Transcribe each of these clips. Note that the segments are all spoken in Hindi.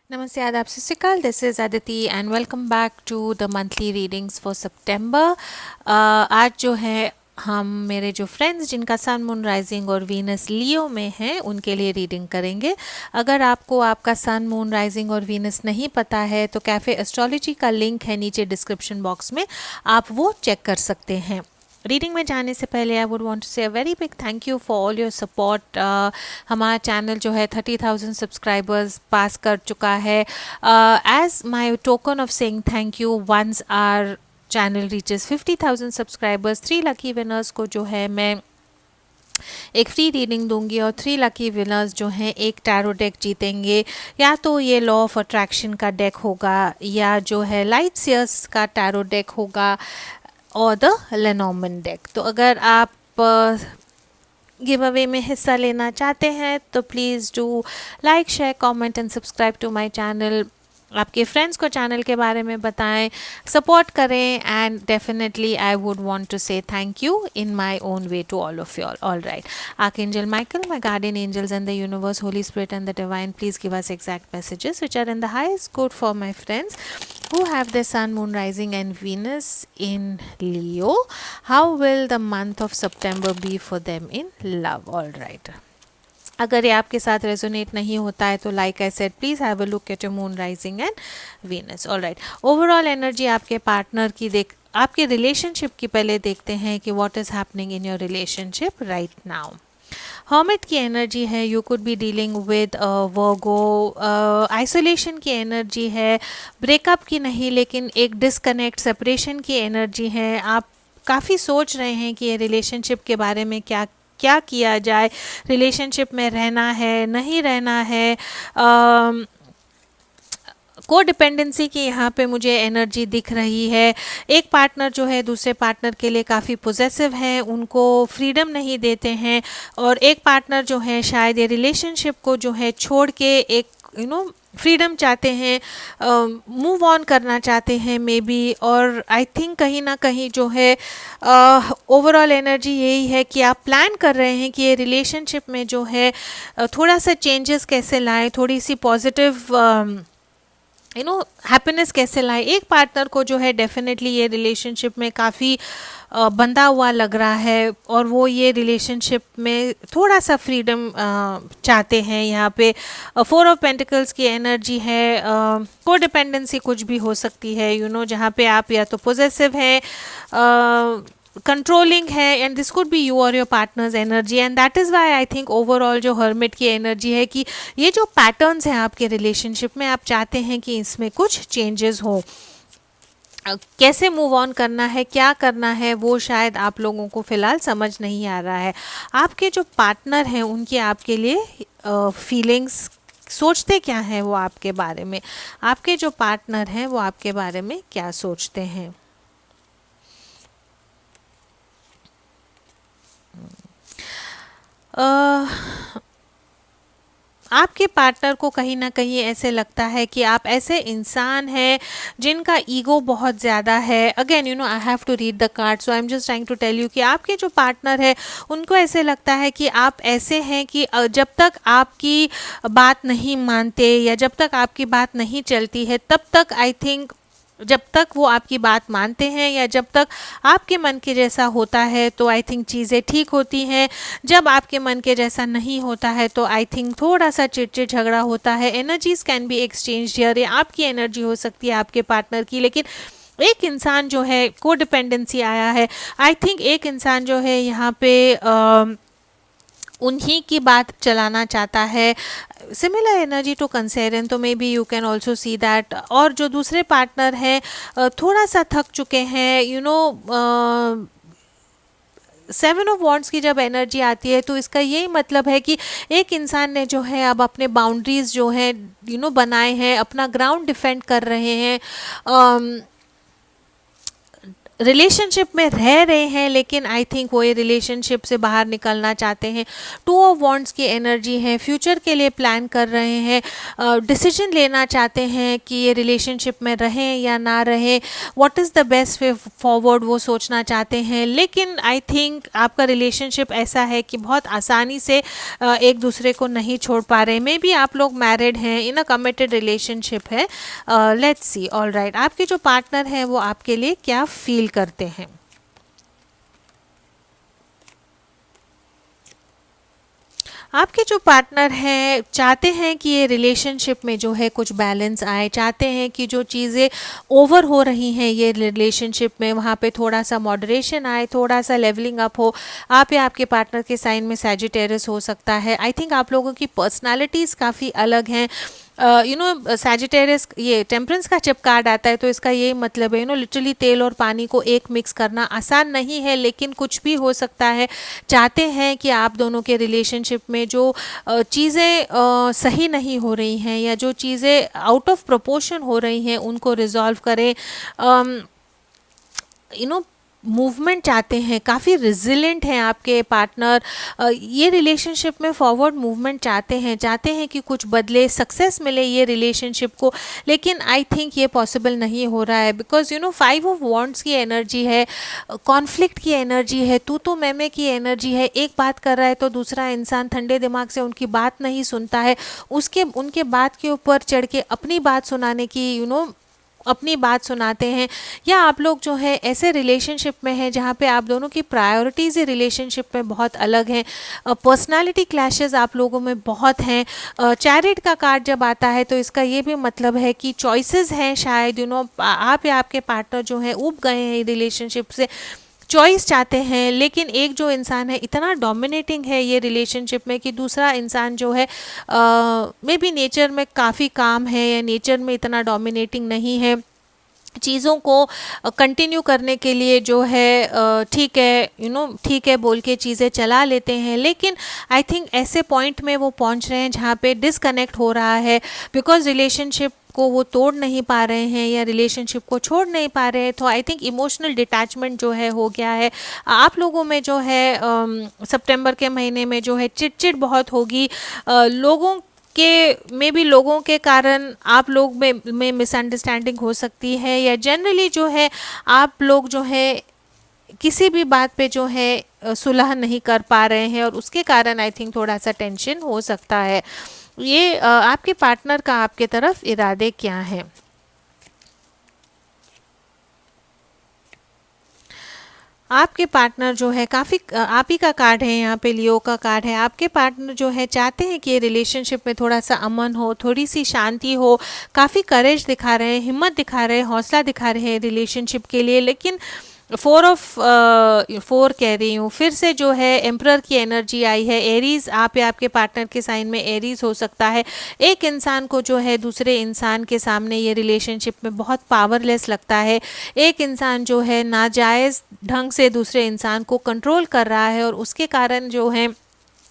Namaste, Adab, Sat Sri Akal. This is Aditi and welcome back to the monthly readings for September. आज जो है हम मेरे जो फ्रेंड्स जिनका सन मून राइजिंग और वीनस लियो में हैं उनके लिए रीडिंग करेंगे। अगर आपको आपका सन मून राइजिंग और वीनस नहीं पता है तो कैफ़े एस्ट्रोलॉजी का लिंक है नीचे डिस्क्रिप्शन बॉक्स में, आप वो चेक कर सकते हैं। रीडिंग में जाने से पहले आई would want to say a very big thank you for all your support. हमारा चैनल जो है 30,000 सब्सक्राइबर्स पास कर चुका है। As my token of saying thank you, once our channel reaches 50,000 subscribers, 3 lucky winners को जो है मैं एक फ्री रीडिंग दूंगी और 3 लकी विनर्स जो हैं एक टैरो डेक जीतेंगे। या तो ये लॉ ऑफ अट्रैक्शन का डेक होगा या जो है लाइट सीयर्स का टैरो डेक होगा और द लेनॉर्मन डेक। तो अगर आप गिव अवे में हिस्सा लेना चाहते हैं तो please do like, share, comment and subscribe to my channel. आपके फ्रेंड्स को चैनल के बारे में बताएं, सपोर्ट करें and definitely I would want to say thank you in my own way to all of you all right. Archangel Michael, my guardian angels and the universe, Holy Spirit and the divine, please give us exact messages which are in the highest good for my friends who have their sun, moon, rising and Venus in Leo. How will the month of September be for them in love? All right. अगर ये आपके साथ रेजोनेट नहीं होता है तो like I said please have a look at your moon rising and Venus. Alright, overall energy आपके पार्टनर की आपके रिलेशनशिप की पहले देखते हैं कि what is happening in your relationship right now. Hermit की एनर्जी है, you could be dealing with Virgo. Isolation की एनर्जी है, ब्रेकअप की नहीं लेकिन एक डिसकनेक्ट सेपरेशन की एनर्जी है। आप काफ़ी सोच रहे हैं कि ये रिलेशनशिप के बारे में क्या क्या किया जाए, रिलेशनशिप में रहना है नहीं रहना है। को डिपेंडेंसी की यहाँ पे मुझे एनर्जी दिख रही है। एक पार्टनर जो है दूसरे पार्टनर के लिए काफ़ी पोजेसिव है, उनको फ्रीडम नहीं देते हैं, और एक पार्टनर जो है शायद ये रिलेशनशिप को जो है छोड़ के एक फ्रीडम चाहते हैं, मूव ऑन करना चाहते हैं मे बी। और आई थिंक कहीं ना कहीं जो है ओवरऑल एनर्जी यही है कि आप प्लान कर रहे हैं कि ये रिलेशनशिप में जो है थोड़ा सा चेंजेस कैसे लाएं, थोड़ी सी पॉजिटिव हैप्पीनेस कैसे लाए। एक पार्टनर को जो है डेफिनेटली ये रिलेशनशिप में काफ़ी बंधा हुआ लग रहा है और वो ये रिलेशनशिप में थोड़ा सा फ्रीडम चाहते हैं। यहाँ पे 4 ऑफ पेंटिकल्स की एनर्जी है, को डिपेंडेंसी कुछ भी हो सकती है जहाँ पे आप या तो पोजेसिव है, कंट्रोलिंग है, and this could be you और your partner's energy. And that is why I think overall जो हर्मिट की एनर्जी है कि ये जो पैटर्न्स हैं आपके रिलेशनशिप में, आप चाहते हैं कि इसमें कुछ चेंजेस हो। कैसे मूव ऑन करना है, क्या करना है, वो शायद आप लोगों को फ़िलहाल समझ नहीं आ रहा है। आपके जो पार्टनर हैं उनकी आपके लिए फीलिंग्स सोचते क्या हैं वो आपके बारे में, आपके जो पार्टनर हैं वो आपके बारे में क्या सोचते हैं। आपके पार्टनर को कहीं ना कहीं ऐसे लगता है कि आप ऐसे इंसान हैं जिनका ईगो बहुत ज़्यादा है। Again I have to read the card, so I am just trying to tell you कि आपके जो पार्टनर है उनको ऐसे लगता है कि आप ऐसे हैं कि जब तक आपकी बात नहीं मानते या जब तक आपकी बात नहीं चलती है तब तक आई थिंक जब तक वो आपकी बात मानते हैं या जब तक आपके मन के जैसा होता है तो आई थिंक चीज़ें ठीक होती हैं। जब आपके मन के जैसा नहीं होता है तो आई थिंक थोड़ा सा चिड़चिड़ झगड़ा होता है। Energies can be exchange here, आपकी एनर्जी हो सकती है आपके पार्टनर की, लेकिन एक इंसान जो है को डिपेंडेंसी आया है। आई थिंक एक इंसान जो है यहाँ पे उन्हीं की बात चलाना चाहता है। सिमिलर एनर्जी टू कंसेरन, तो may be you can also see that. और जो दूसरे पार्टनर हैं थोड़ा सा थक चुके हैं। 7 ऑफ वॉन्ड्स की जब एनर्जी आती है तो इसका यही मतलब है कि एक इंसान ने जो है अब अपने बाउंड्रीज जो है बनाए हैं, अपना ग्राउंड डिफेंड कर रहे हैं। रिलेशनशिप में रह रहे हैं लेकिन आई थिंक वो ये रिलेशनशिप से बाहर निकलना चाहते हैं। टू ऑफ वॉन्ड्स की एनर्जी है, फ्यूचर के लिए प्लान कर रहे हैं, डिसीजन लेना चाहते हैं कि ये रिलेशनशिप में रहें या ना रहें, what is the best way forward वो सोचना चाहते हैं। लेकिन आई थिंक आपका रिलेशनशिप ऐसा है कि बहुत आसानी से एक दूसरे को नहीं छोड़ पा रहे। मे बी आप लोग मैरिड हैं, इन अ कमिटेड रिलेशनशिप है। Let's see. ऑल राइट, आपके जो पार्टनर हैं वो आपके लिए क्या फील करते हैं। आपके जो पार्टनर हैं चाहते हैं कि ये रिलेशनशिप में जो है कुछ बैलेंस आए, चाहते हैं कि जो चीज़ें ओवर हो रही हैं ये रिलेशनशिप में वहाँ पे थोड़ा सा मॉडरेशन आए, थोड़ा सा लेवलिंग अप हो। आप या आपके पार्टनर के साइन में सैजिटेरियस हो सकता है। आई थिंक आप लोगों की पर्सनालिटीज़ काफ़ी अलग हैं। सैजिटेरियस, ये टेम्परेंस का जब कार्ड आता है तो इसका ये मतलब है लिटरली तेल और पानी को एक मिक्स करना आसान नहीं है, लेकिन कुछ भी हो सकता है। चाहते हैं कि आप दोनों के रिलेशनशिप में जो चीज़ें सही नहीं हो रही हैं या जो चीज़ें आउट ऑफ प्रोपोर्शन हो रही हैं उनको रिजॉल्व करें। यू नो मूवमेंट चाहते हैं, काफ़ी रिजिलेंट हैं आपके पार्टनर। ये रिलेशनशिप में फॉरवर्ड मूवमेंट चाहते हैं कि कुछ बदले, सक्सेस मिले ये रिलेशनशिप को। लेकिन आई थिंक ये पॉसिबल नहीं हो रहा है बिकॉज 5 ऑफ वॉन्ड्स की एनर्जी है, कॉन्फ्लिक्ट की एनर्जी है, तू मैं की एनर्जी है। एक बात कर रहा है तो दूसरा इंसान ठंडे दिमाग से उनकी बात नहीं सुनता है, उनके बात के ऊपर चढ़ के अपनी बात सुनाने की अपनी बात सुनाते हैं। या आप लोग जो है ऐसे रिलेशनशिप में हैं जहाँ पे आप दोनों की प्रायोरिटीज़ ही रिलेशनशिप में बहुत अलग हैं। पर्सनालिटी क्लैशेस आप लोगों में बहुत हैं। चैरिट का कार्ड जब आता है तो इसका ये भी मतलब है कि चॉइसेस हैं, शायद आप या आपके पार्टनर जो है ऊब गए हैं रिलेशनशिप से, चॉइस चाहते हैं। लेकिन एक जो इंसान है इतना डोमिनेटिंग है ये रिलेशनशिप में कि दूसरा इंसान जो है मे बी नेचर में काफ़ी काम है या नेचर में इतना डोमिनेटिंग नहीं है। चीज़ों को कंटिन्यू करने के लिए जो है ठीक है ठीक है बोल के चीज़ें चला लेते हैं। लेकिन आई थिंक ऐसे पॉइंट में वो पहुंच रहे हैं जहाँ पे डिसकनेक्ट हो रहा है बिकॉज रिलेशनशिप को वो तोड़ नहीं पा रहे हैं या रिलेशनशिप को छोड़ नहीं पा रहे हैं। तो आई थिंक इमोशनल डिटैचमेंट जो है हो गया है आप लोगों में जो है। सितंबर के महीने में जो है चिड़चिड़ बहुत होगी। लोगों के कारण आप लोग में मिसअंडरस्टैंडिंग हो सकती है, या जनरली जो है आप लोग जो है किसी भी बात पे जो है सुलह नहीं कर पा रहे हैं और उसके कारण आई थिंक थोड़ा सा टेंशन हो सकता है। ये आपके पार्टनर का आपके तरफ इरादे क्या हैं। आपके पार्टनर जो है काफ़ी, आप ही का कार्ड है यहाँ पे, लियो का कार्ड है। आपके पार्टनर जो है चाहते हैं कि ये रिलेशनशिप में थोड़ा सा अमन हो, थोड़ी सी शांति हो, काफ़ी करेज दिखा रहे हैं, हिम्मत दिखा रहे हैं, हौसला दिखा रहे हैं रिलेशनशिप के लिए। लेकिन 4 कह रही हूँ फिर से जो है एम्परर की एनर्जी आई है। एरीज, आप या आपके पार्टनर के साइन में एरीज हो सकता है। एक इंसान को जो है दूसरे इंसान के सामने ये रिलेशनशिप में बहुत पावरलेस लगता है। एक इंसान जो है नाजायज़ ढंग से दूसरे इंसान को कंट्रोल कर रहा है और उसके कारण जो है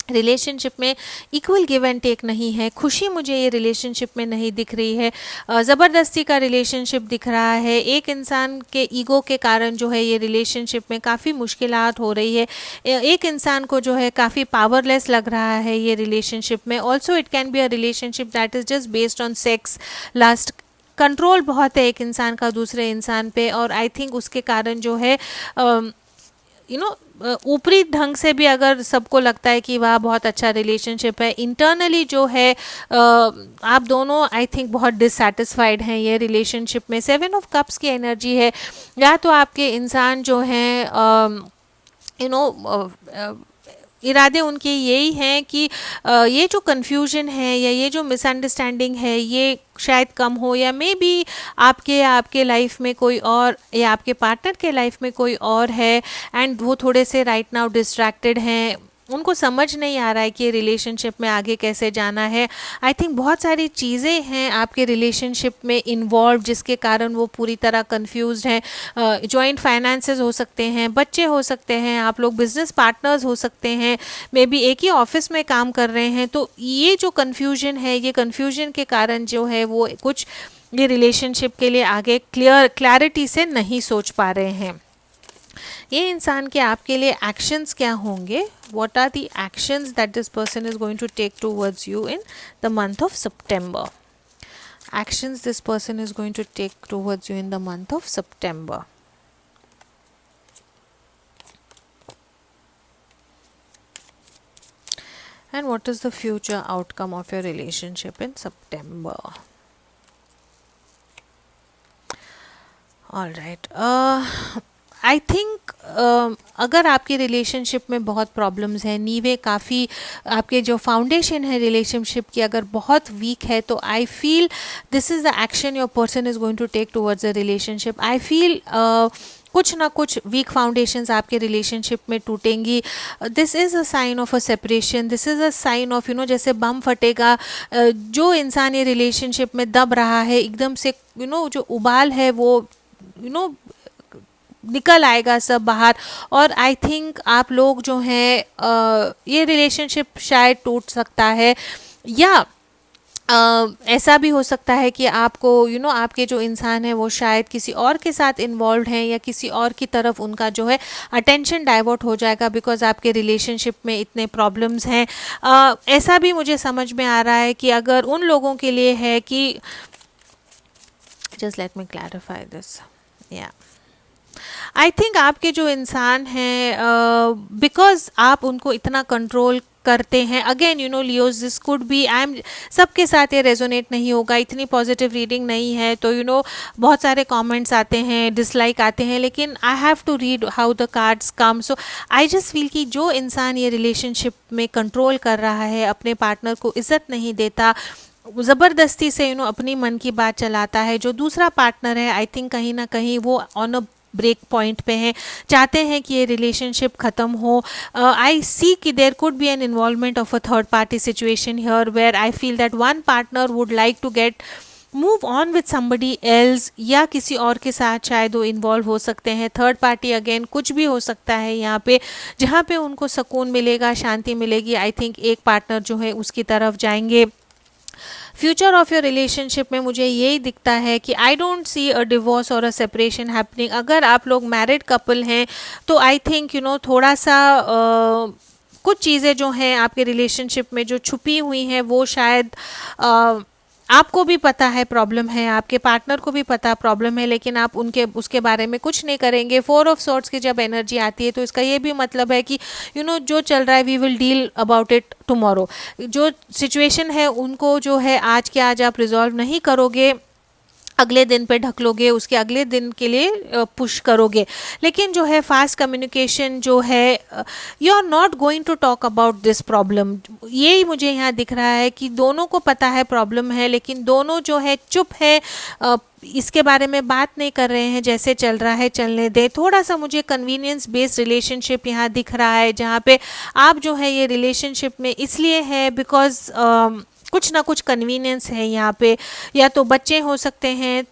रिलेशनशिप में इक्वल गिव एंड टेक नहीं है। खुशी मुझे ये रिलेशनशिप में नहीं दिख रही है, ज़बरदस्ती का रिलेशनशिप दिख रहा है। एक इंसान के ईगो के कारण जो है ये रिलेशनशिप में काफ़ी मुश्किलात हो रही है। एक इंसान को जो है काफ़ी पावरलेस लग रहा है ये रिलेशनशिप में। Also it can be a relationship that is just based on sex last. Control बहुत है एक इंसान का दूसरे इंसान पे और आई थिंक उसके कारण जो है ऊपरी ढंग से भी अगर सबको लगता है कि वाह बहुत अच्छा रिलेशनशिप है, इंटरनली जो है आप दोनों आई थिंक बहुत डिससेटिस्फाइड हैं ये रिलेशनशिप में। 7 ऑफ कप्स की एनर्जी है। या तो आपके इंसान जो हैं इरादे उनके यही हैं कि ये जो कन्फ्यूजन है या ये जो मिसअंडरस्टैंडिंग है ये शायद कम हो, या मे बी आपके लाइफ में कोई और या आपके पार्टनर के लाइफ में कोई और है एंड वो थोड़े से राइट नाउ डिस्ट्रैक्टेड हैं। उनको समझ नहीं आ रहा है कि रिलेशनशिप में आगे कैसे जाना है। आई थिंक बहुत सारी चीज़ें हैं आपके रिलेशनशिप में इन्वॉल्व जिसके कारण वो पूरी तरह कंफ्यूज्ड हैं। जॉइंट फाइनेंसेस हो सकते हैं, बच्चे हो सकते हैं, आप लोग बिजनेस पार्टनर्स हो सकते हैं, मे बी एक ही ऑफिस में काम कर रहे हैं। तो ये जो कन्फ्यूजन है, ये कन्फ्यूजन के कारण जो है वो कुछ ये रिलेशनशिप के लिए आगे क्लैरिटी से नहीं सोच पा रहे हैं। ये इंसान के आपके लिए एक्शंस क्या होंगे, what are the actions that this person is going to take towards you in the month of September. Actions this person is going to take towards you in the month of September. And what is the future outcome of your relationship in September? All right. I think अगर आपकी रिलेशनशिप में बहुत प्रॉब्लम्स हैं, नींवें काफ़ी, आपके जो फाउंडेशन है रिलेशनशिप की अगर बहुत वीक है, तो I feel this is the action your person is going to take towards the relationship. I feel कुछ ना कुछ वीक फाउंडेशंस आपके रिलेशनशिप में टूटेंगी. This is a sign of a separation, this is a sign of जैसे बम फटेगा, जो इंसान ये रिलेशनशिप में दब रहा है एकदम से जो उबाल है वो निकल आएगा सब बाहर. और आई थिंक आप लोग जो हैं ये रिलेशनशिप शायद टूट सकता है, या ऐसा भी हो सकता है कि आपको आपके जो इंसान है वो शायद किसी और के साथ इन्वॉल्व हैं, या किसी और की तरफ उनका जो है अटेंशन डाइवर्ट हो जाएगा बिकॉज आपके रिलेशनशिप में इतने प्रॉब्लम्स हैं. ऐसा भी मुझे समझ में आ रहा है कि अगर उन लोगों के लिए है कि just let me clarify this. या आई थिंक आपके जो इंसान हैं, बिकॉज आप उनको इतना कंट्रोल करते हैं, again Leos this could B, I am, सबके साथ ये रेजोनेट नहीं होगा, इतनी पॉजिटिव रीडिंग नहीं है, तो बहुत सारे कमेंट्स आते हैं, डिसलाइक आते हैं, लेकिन I have to read how the cards come. So I just feel कि जो इंसान ये रिलेशनशिप में कंट्रोल कर रहा है, अपने पार्टनर को इज्जत नहीं देता, ज़बरदस्ती से अपनी मन की बात चलाता है, जो दूसरा पार्टनर है आई थिंक कहीं ना कहीं वो ऑन अ ब्रेक पॉइंट पे हैं, चाहते हैं कि ये रिलेशनशिप ख़त्म हो. आई सी कि there could be an involvement of a third party situation here, where I feel that one partner would like to get move on with somebody else, या किसी और के साथ शायद वो इन्वॉल्व हो सकते हैं. थर्ड पार्टी अगेन कुछ भी हो सकता है यहाँ पे, जहाँ पे उनको सुकून मिलेगा, शांति मिलेगी. आई थिंक एक पार्टनर जो है उसकी तरफ जाएंगे. फ्यूचर ऑफ योर रिलेशनशिप में मुझे यही दिखता है कि I don't see a divorce और अ सेपरेशन हैपनिंग. अगर आप लोग मैरिड कपल हैं तो आई थिंक थोड़ा सा कुछ चीज़ें जो हैं आपके रिलेशनशिप में जो छुपी हुई हैं वो शायद आपको भी पता है प्रॉब्लम है, आपके पार्टनर को भी पता प्रॉब्लम है, लेकिन आप उसके बारे में कुछ नहीं करेंगे. 4 ऑफ सॉर्ट्स की जब एनर्जी आती है तो इसका ये भी मतलब है कि जो चल रहा है we will deal about it tomorrow. जो सिचुएशन है उनको जो है आज के आज आप रिजॉल्व नहीं करोगे, अगले दिन पे ढक लोगे, उसके अगले दिन के लिए पुश करोगे. लेकिन जो है फास्ट कम्युनिकेशन जो है, you are not going to talk about this problem. यही मुझे यहाँ दिख रहा है कि दोनों को पता है प्रॉब्लम है, लेकिन दोनों जो है चुप है, इसके बारे में बात नहीं कर रहे हैं. जैसे चल रहा है चलने दे. थोड़ा सा मुझे कन्वीनियंस बेस्ड रिलेशनशिप यहाँ दिख रहा है, जहाँ पे आप जो है ये रिलेशनशिप में इसलिए है बिकॉज कुछ ना कुछ कन्वीनियंस है यहाँ पे, या तो बच्चे हो सकते हैं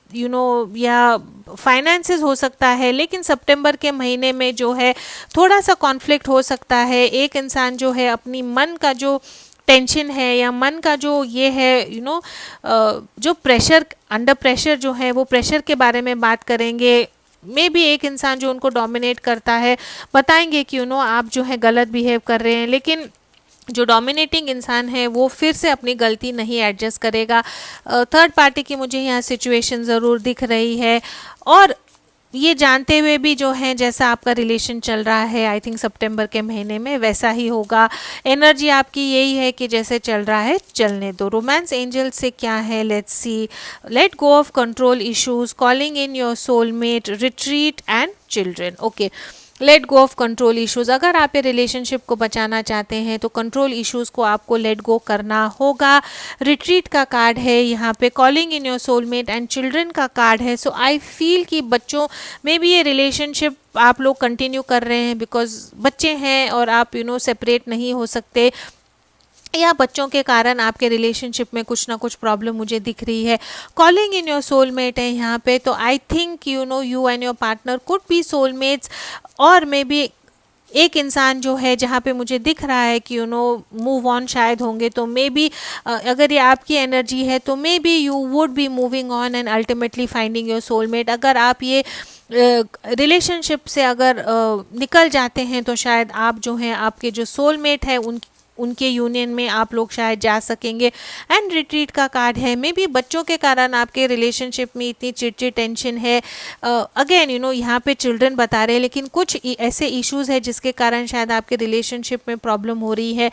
या फाइनेंसेस हो सकता है. लेकिन सितंबर के महीने में जो है थोड़ा सा कॉन्फ्लिक्ट हो सकता है. एक इंसान जो है अपनी मन का जो टेंशन है या मन का जो ये है जो प्रेशर, अंडर प्रेशर जो है वो प्रेशर के बारे में बात करेंगे. मे भी एक इंसान जो उनको डोमिनेट करता है बताएंगे कि आप जो है गलत बिहेव कर रहे हैं, लेकिन जो डोमिनेटिंग इंसान है वो फिर से अपनी गलती नहीं एडजस्ट करेगा. थर्ड पार्टी की मुझे यहाँ सिचुएशन ज़रूर दिख रही है, और ये जानते हुए भी जो है जैसा आपका रिलेशन चल रहा है आई थिंक सितंबर के महीने में वैसा ही होगा. एनर्जी आपकी यही है कि जैसे चल रहा है चलने दो. रोमांस एंजल से क्या है, let's see. Let go of control issues, calling in your soulmate, retreat and children. Okay, let go of control issues. अगर आप ये रिलेशनशिप को बचाना चाहते हैं तो कंट्रोल इश्यूज़ को आपको लेट गो करना होगा. रिट्रीट का कार्ड है यहाँ पे, calling in your soulmate and children का कार्ड है. सो आई फील कि बच्चों में भी ये रिलेशनशिप आप लोग कंटिन्यू कर रहे हैं बिकॉज बच्चे हैं और आप सेपरेट नहीं हो सकते, या बच्चों के कारण आपके रिलेशनशिप में कुछ ना कुछ प्रॉब्लम मुझे दिख रही है. कॉलिंग इन योर सोलमेट है यहाँ पे, तो I think you and your partner could be soulmates, और मे बी एक इंसान जो है जहाँ पे मुझे दिख रहा है कि मूव ऑन शायद होंगे. तो मे बी अगर ये आपकी एनर्जी है तो may be you would be moving on and ultimately finding your soulmate. अगर आप ये रिलेशनशिप से अगर निकल जाते हैं तो शायद आप जो हैं आपके जो सोलमेट है उनके यूनियन में आप लोग शायद जा सकेंगे। एंड रिट्रीट का कार्ड है, मे बी बच्चों के कारण आपके रिलेशनशिप में इतनी चिड़चिड़ टेंशन है। अगेन यहाँ पे चिल्ड्रन बता रहे हैं, लेकिन कुछ ऐसे इश्यूज है जिसके कारण शायद आपके रिलेशनशिप में प्रॉब्लम हो रही है।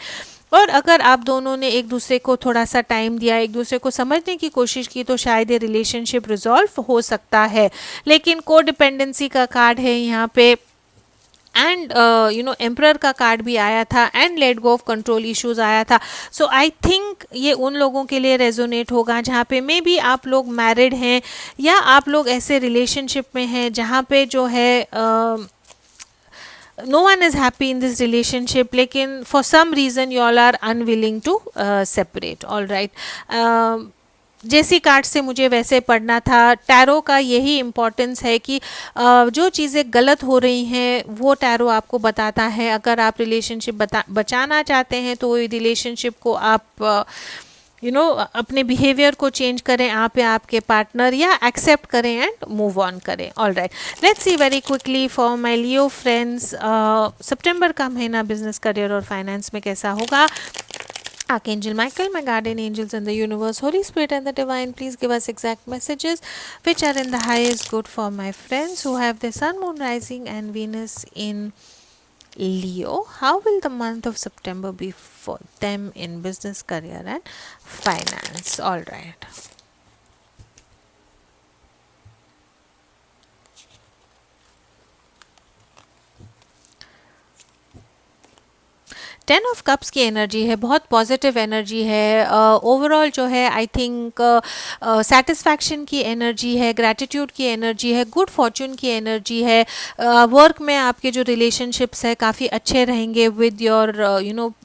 और अगर आप दोनों ने एक दूसरे को थोड़ा सा टाइम दिया, एक दूसरे को समझने की कोशिश की, तो शायद ये रिलेशनशिप रिजॉल्व हो सकता है। लेकिन को डिपेंडेंसी का कार्ड है यहाँ पे, एंड एम्प्रर का कार्ड भी आया था, and let go of control issues आया था। सो आई थिंक ये उन लोगों के लिए रेजोनेट होगा जहाँ पे मे बी आप लोग मैरिड हैं या आप लोग ऐसे रिलेशनशिप में हैं जहाँ पे जो है no one is happy in this relationship, लेकिन for some reason you all are unwilling to separate. all right, जैसी कार्ड से मुझे वैसे पढ़ना था। टैरो का यही इम्पोर्टेंस है कि जो चीज़ें गलत हो रही हैं वो टैरो आपको बताता है। अगर आप रिलेशनशिप बचाना चाहते हैं तो रिलेशनशिप को आप अपने बिहेवियर को चेंज करें, आप या आपके पार्टनर, या एक्सेप्ट करें एंड मूव ऑन करें। All right, let's see very quickly for my Leo friends, सितंबर का महीना बिजनेस, करियर और फाइनेंस में कैसा होगा। Archangel Michael, my guardian angels in the universe, Holy Spirit and the Divine, please give us exact messages which are in the highest good for my friends who have the Sun, Moon, Rising and Venus in Leo. How will the month of September be for them in business, career and finance? All right. Ten of cups की एनर्जी है, बहुत पॉजिटिव एनर्जी है। ओवरऑल जो है आई थिंक सेटिस्फैक्शन की एनर्जी है, ग्रैटिट्यूड की एनर्जी है, गुड फॉर्चून की एनर्जी है। वर्क में आपके जो रिलेशनशिप्स है काफ़ी अच्छे रहेंगे with your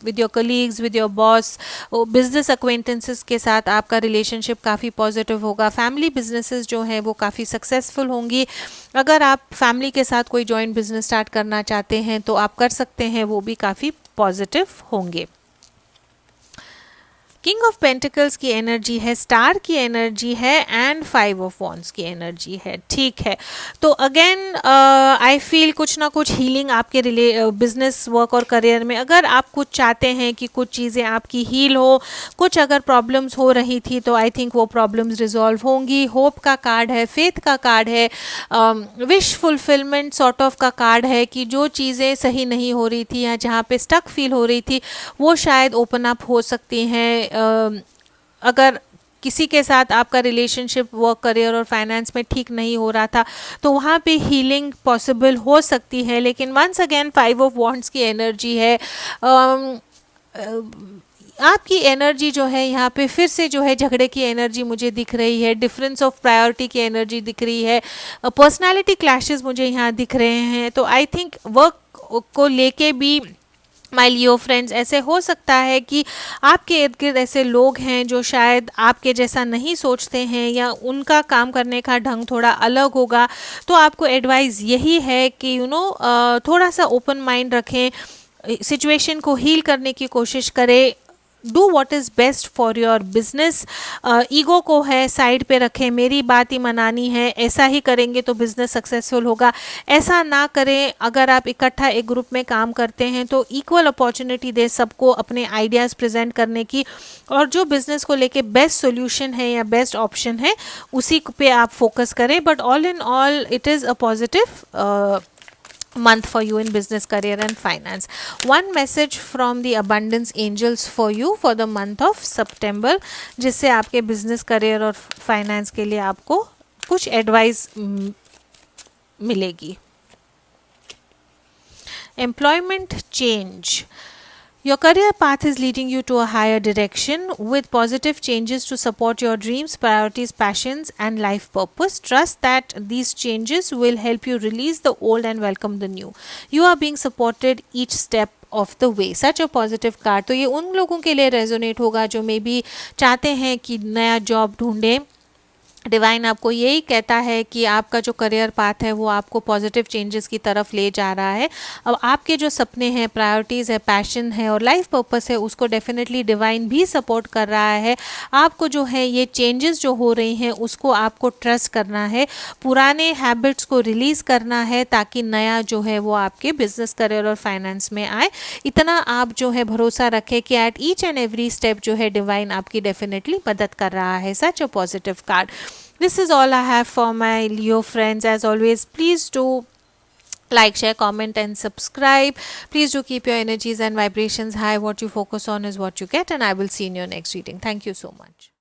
with your colleagues, with your boss. Business acquaintances के साथ आपका रिलेशनशिप काफ़ी पॉजिटिव होगा। फैमिली बिजनेसेस जो हैं वो काफ़ी सक्सेसफुल होंगी। अगर आप फैमिली के साथ कोई जॉइंट बिजनेस स्टार्ट करना चाहते हैं तो आप कर सकते हैं, वो भी काफ़ी पॉजिटिव होंगे। किंग ऑफ पेंटिकल्स की एनर्जी है, स्टार की एनर्जी है एंड 5 ऑफ वॉन्ड्स की एनर्जी है। ठीक है, तो अगेन आई फील कुछ ना कुछ हीलिंग आपके बिजनेस, वर्क और करियर में। अगर आप कुछ चाहते हैं कि कुछ चीज़ें आपकी हील हो, कुछ अगर प्रॉब्लम्स हो रही थी तो आई थिंक वो प्रॉब्लम्स रिजॉल्व होंगी। होप का कार्ड है, फेथ का कार्ड है, विश फुलफिलमेंट सॉर्ट ऑफ का कार्ड है कि जो चीज़ें सही नहीं हो रही थी या जहाँ पे स्टक फील हो रही थी वो शायद ओपन अप हो सकती हैं। अगर किसी के साथ आपका रिलेशनशिप वर्क, करियर और फाइनेंस में ठीक नहीं हो रहा था तो वहाँ पे हीलिंग पॉसिबल हो सकती है। लेकिन वंस अगेन 5 ऑफ वॉन्ड्स की एनर्जी है। आपकी एनर्जी जो है यहाँ पे फिर से जो है झगड़े की एनर्जी मुझे दिख रही है, डिफरेंस ऑफ प्रायोरिटी की एनर्जी दिख रही है, पर्सनालिटी क्लैशेस मुझे यहाँ दिख रहे हैं। तो आई थिंक वर्क को लेके भी माय लियो फ्रेंड्स, ऐसे हो सकता है कि आपके इर्द गिर्द ऐसे लोग हैं जो शायद आपके जैसा नहीं सोचते हैं या उनका काम करने का ढंग थोड़ा अलग होगा। तो आपको एडवाइस यही है कि थोड़ा सा ओपन माइंड रखें, सिचुएशन को हील करने की कोशिश करें, do what is best for your business. Ego को है साइड पे रखें, मेरी बात ही मनानी है, ऐसा ही करेंगे तो बिजनेस सक्सेसफुल होगा। ऐसा ना करें। अगर आप इकट्ठा एक ग्रुप में काम करते हैं तो इक्वल अपॉर्चुनिटी दे सबको अपने आइडियाज़ प्रेजेंट करने की, और जो बिजनेस को लेके बेस्ट सोल्यूशन है या बेस्ट ऑप्शन है उसी पे आप फोकस करें। But all in all it is a positive month for you in business, career and finance. One message from the abundance angels for you for the month of September, जिससे आपके business, career और finance के लिए आपको कुछ advice मिलेगी। Employment change. Your career path is leading you to a higher direction with positive changes to support your dreams, priorities, passions, and life purpose. Trust that these changes will help you release the old and welcome the new. You are being supported each step of the way. Such a positive card. तो ये उन लोगों के लिए रेजोनेट होगा जो मे बी चाहते हैं कि नया जॉब ढूंढें डिवाइन आपको यही कहता है कि आपका जो करियर पाथ है वो आपको पॉजिटिव चेंजेस की तरफ ले जा रहा है। अब आपके जो सपने हैं, प्रायोरिटीज़ है, पैशन है और लाइफ पर्पस है, उसको डेफिनेटली डिवाइन भी सपोर्ट कर रहा है। आपको जो है ये चेंजेस जो हो रही हैं उसको आपको ट्रस्ट करना है, पुराने हैबिट्स को रिलीज़ करना है ताकि नया जो है वो आपके बिजनेस, करियर और फाइनेंस में आए। इतना आप जो है भरोसा रखें कि at each and every step जो है डिवाइन आपकी डेफिनेटली मदद कर रहा है। Such a positive card. This is all I have for my Leo friends. As always, please do like, share, comment and subscribe. Please do keep your energies and vibrations high. What you focus on is what you get, and I will see you in your next reading. Thank you so much.